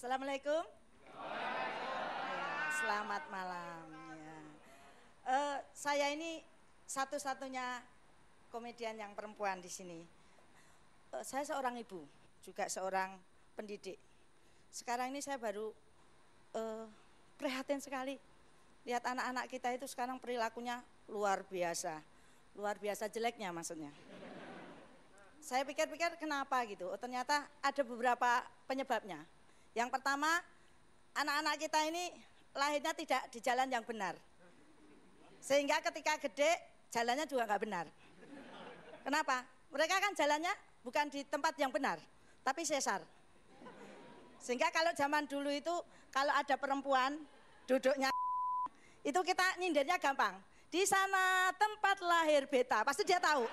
Assalamualaikum. Ya, selamat malam. Ya. Saya ini satu-satunya komedian yang perempuan di sini. Saya seorang ibu, juga seorang pendidik. Sekarang ini saya baru prihatin sekali lihat anak-anak kita itu sekarang perilakunya luar biasa jeleknya maksudnya. Saya pikir-pikir kenapa gitu. Oh, ternyata ada beberapa penyebabnya. Yang pertama, anak-anak kita ini lahirnya tidak di jalan yang benar, sehingga ketika gede jalannya juga nggak benar. Kenapa? Mereka kan jalannya bukan di tempat yang benar, tapi sesar. Sehingga kalau zaman dulu itu kalau ada perempuan duduknya itu kita nyindirnya gampang. Di sana tempat lahir beta, pasti dia tahu.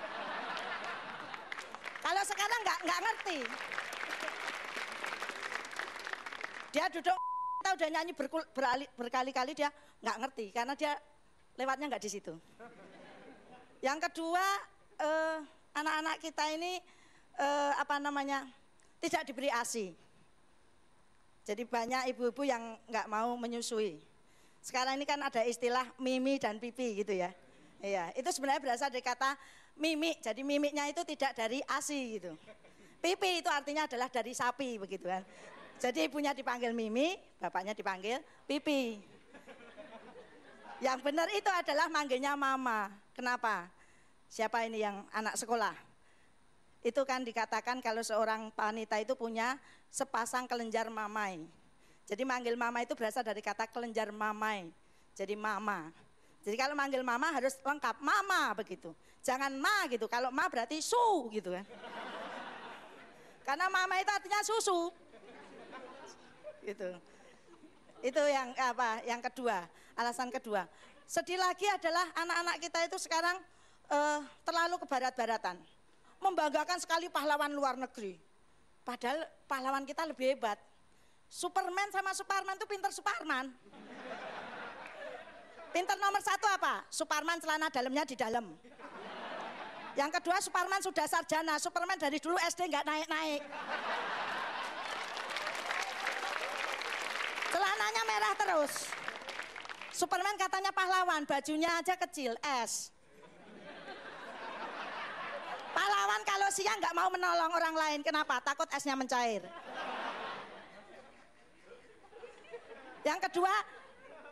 Kalau sekarang nggak ngerti. Dia duduk, kita udah nyanyi berkali-kali dia nggak ngerti karena dia lewatnya nggak di situ. Yang kedua, anak-anak kita ini tidak diberi ASI. Jadi banyak ibu-ibu yang nggak mau menyusui. Sekarang ini kan ada istilah mimi dan pipi gitu ya. Iya, itu sebenarnya berasal dari kata mimik. Jadi mimiknya itu tidak dari ASI gitu. Pipi itu artinya adalah dari sapi begitu kan. Jadi ibunya dipanggil Mimi, bapaknya dipanggil Pipi. Yang benar itu adalah manggilnya Mama. Kenapa? Siapa ini yang anak sekolah? Itu kan dikatakan kalau seorang wanita itu punya sepasang kelenjar mamai. Jadi manggil Mama itu berasal dari kata kelenjar mamai. Jadi Mama. Jadi kalau manggil Mama harus lengkap Mama begitu. Jangan Ma gitu. Kalau Ma berarti Su gitu kan. Karena Mama itu artinya susu. Gitu. Itu yang kedua, alasan kedua. Sedih lagi adalah anak-anak kita itu sekarang terlalu kebarat-baratan. Membanggakan sekali pahlawan luar negeri. Padahal pahlawan kita lebih hebat. Superman sama Superman itu pinter Superman. Pinter nomor satu apa? Superman celana dalamnya di dalam. Yang kedua Superman sudah sarjana. Superman dari dulu SD nggak naik-naik. Celananya merah terus. Superman katanya pahlawan, bajunya aja kecil, S. Pahlawan kalau siang nggak mau menolong orang lain, kenapa? Takut esnya mencair. Yang kedua,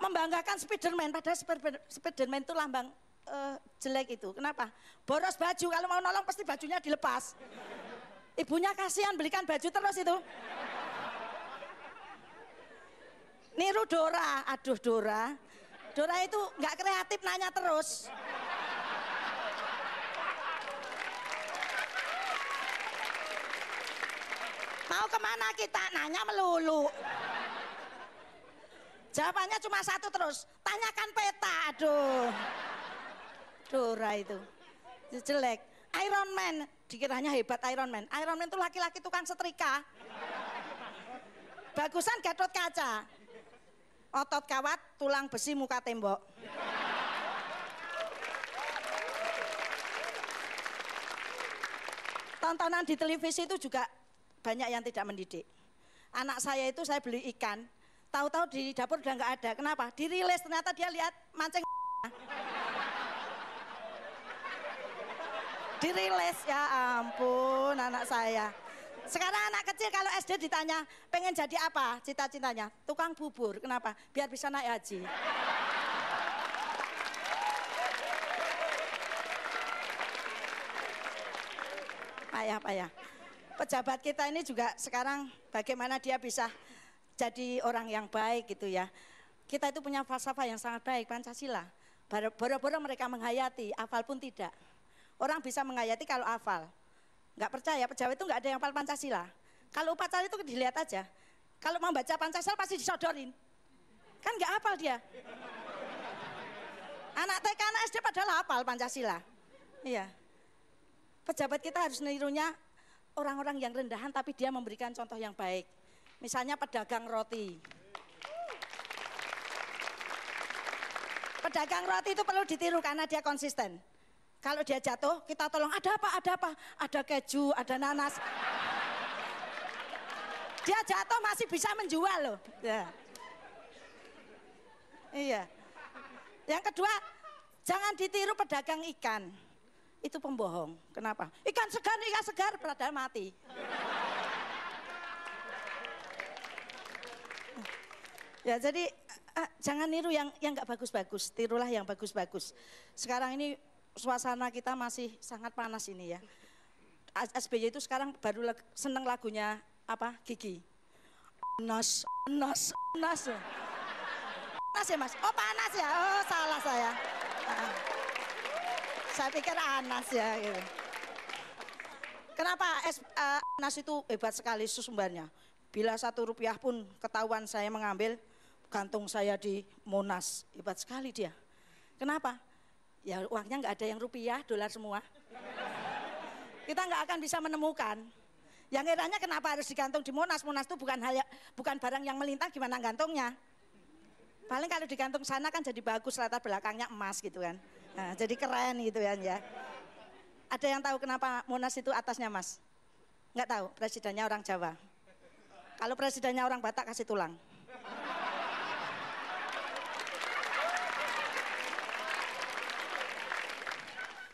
membanggakan Spiderman, padahal Spiderman itu lambang jelek itu. Kenapa? Boros baju, kalau mau nolong pasti bajunya dilepas. Ibunya kasihan belikan baju terus itu. Niru Dora, aduh Dora itu nggak kreatif nanya terus. Mau kemana kita? Nanya melulu. Jawabannya cuma satu terus, tanyakan peta, aduh. Dora itu jelek. Iron Man, dikiranya hebat Iron Man. Iron Man itu laki-laki tukang setrika. Bagusan Gatot Kaca. Otot kawat, tulang besi, muka tembok. Tontonan di televisi itu juga banyak yang tidak mendidik. Anak saya itu saya beli ikan, tahu-tahu di dapur udah nggak ada. Kenapa? Dirilis, ternyata dia lihat mancing. Dirilis, ya ampun anak saya. Sekarang anak kecil kalau SD ditanya pengen jadi apa cita-citanya? Tukang bubur. Kenapa? Biar bisa naik haji. Payah. Pejabat kita ini juga sekarang bagaimana dia bisa jadi orang yang baik gitu ya. Kita itu punya falsafah yang sangat baik, Pancasila. Boro-boro mereka menghayati, hafal pun tidak. Orang bisa menghayati kalau hafal. Nggak percaya, pejabat itu nggak ada yang hafal Pancasila. Kalau upacara itu dilihat aja. Kalau membaca Pancasila pasti disodorin. Kan nggak hafal dia. Anak TK, anak SD padahal hafal Pancasila. Iya. Pejabat kita harus nirunya orang-orang yang rendahan tapi dia memberikan contoh yang baik. Misalnya pedagang roti. Pedagang roti itu perlu ditiru karena dia konsisten. Kalau dia jatuh, kita tolong, ada apa? Ada keju, ada nanas. Dia jatuh masih bisa menjual loh. Ya. Iya. Yang kedua, jangan ditiru pedagang ikan. Itu pembohong. Kenapa? Ikan segar, padahal mati. Ya, jadi jangan niru yang nggak bagus-bagus, tirulah yang bagus-bagus. Sekarang ini suasana kita masih sangat panas ini ya. SBY itu sekarang baru seneng lagunya apa? Gigi. Panas, panas, panas. Panas ya Mas? Oh panas ya? Oh salah saya. Saya pikir Anas ya gitu. Kenapa Anas itu hebat sekali sumbernya? Bila Rp1 pun ketahuan saya mengambil, gantung saya di Monas. Hebat sekali dia. Kenapa? Ya uangnya nggak ada yang rupiah, dolar semua. Kita nggak akan bisa menemukan. Yang herannya kenapa harus digantung di Monas? Monas itu bukan barang yang melintas, gimana gantungnya? Paling kalau digantung sana kan jadi bagus, latar belakangnya emas gitu kan. Nah, jadi keren gitu kan ya. Ada yang tahu kenapa Monas itu atasnya emas? Nggak tahu, presidennya orang Jawa. Kalau presidennya orang Batak kasih tulang.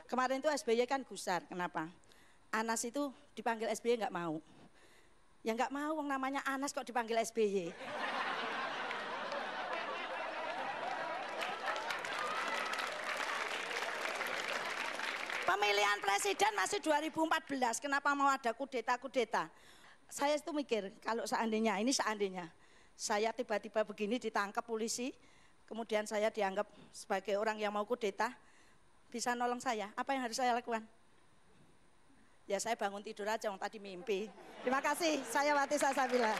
Kemarin itu SBY kan gusar, kenapa? Anas itu dipanggil SBY nggak mau. Ya nggak mau, namanya Anas kok dipanggil SBY. Pemilihan presiden masih 2014, kenapa mau ada kudeta? Saya itu mikir, kalau seandainya, saya tiba-tiba begini ditangkap polisi, kemudian saya dianggap sebagai orang yang mau kudeta, bisa nolong saya, apa yang harus saya lakukan? Ya saya bangun tidur aja, tadi mimpi. Terima kasih, saya Wati Salsabila.